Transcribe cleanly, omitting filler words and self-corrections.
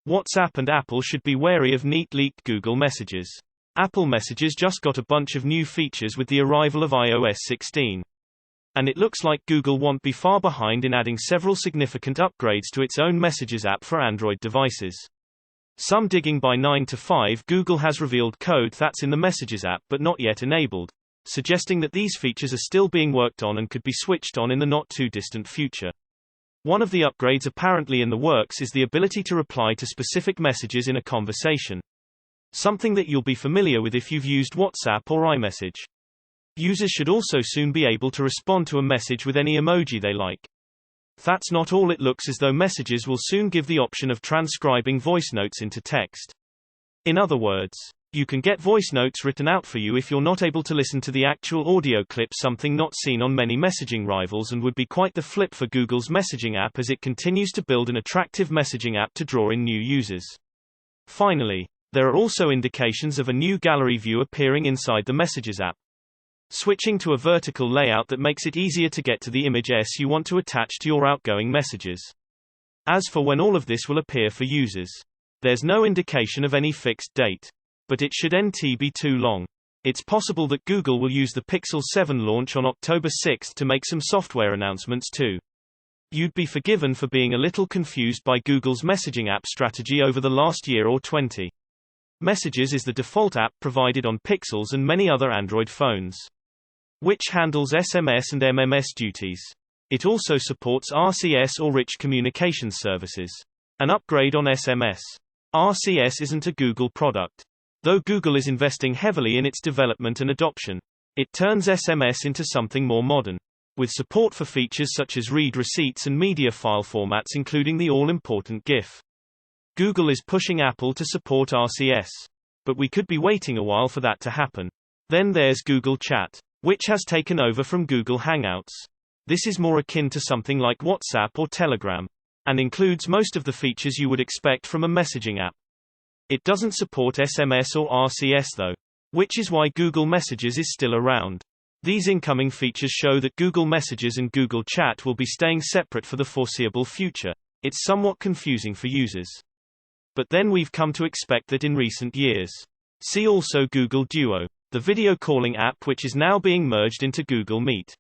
WhatsApp and Apple should be wary of leaked Google Messages. Apple Messages just got a bunch of new features with the arrival of iOS 16. And it looks like Google won't be far behind in adding several significant upgrades to its own Messages app for Android devices. Some digging by 9 to 5, Google has revealed code that's in the Messages app but not yet enabled, suggesting that these features are still being worked on and could be switched on in the not-too-distant future. One of the upgrades apparently in the works is the ability to reply to specific messages in a conversation. Something that you'll be familiar with if you've used WhatsApp or iMessage. Users should also soon be able to respond to a message with any emoji they like. That's not all. It looks as though Messages will soon give the option of transcribing voice notes into text. In other words, you can get voice notes written out for you if you're not able to listen to the actual audio clip, something not seen on many messaging rivals and would be quite the flip for Google's messaging app as it continues to build an attractive messaging app to draw in new users. Finally, there are also indications of a new gallery view appearing inside the Messages app, switching to a vertical layout that makes it easier to get to the image you want to attach to your outgoing messages. As for when all of this will appear for users, there's no indication of any fixed date. But it shouldn't be too long. It's possible that Google will use the Pixel 7 launch on October 6 to make some software announcements too. You'd be forgiven for being a little confused by Google's messaging app strategy over the last year or 20. Messages is the default app provided on Pixels and many other Android phones, which handles SMS and MMS duties. It also supports RCS or rich communication services. An upgrade on SMS. RCS isn't a Google product. Though Google is investing heavily in its development and adoption, it turns SMS into something more modern, with support for features such as read receipts and media file formats including the all-important GIF. Google is pushing Apple to support RCS, but we could be waiting a while for that to happen. Then there's Google Chat, which has taken over from Google Hangouts. This is more akin to something like WhatsApp or Telegram, and includes most of the features you would expect from a messaging app. It doesn't support SMS or RCS though, which is why Google Messages is still around. These incoming features show that Google Messages and Google Chat will be staying separate for the foreseeable future. It's somewhat confusing for users. But then we've come to expect that in recent years. See also Google Duo, the video calling app which is now being merged into Google Meet.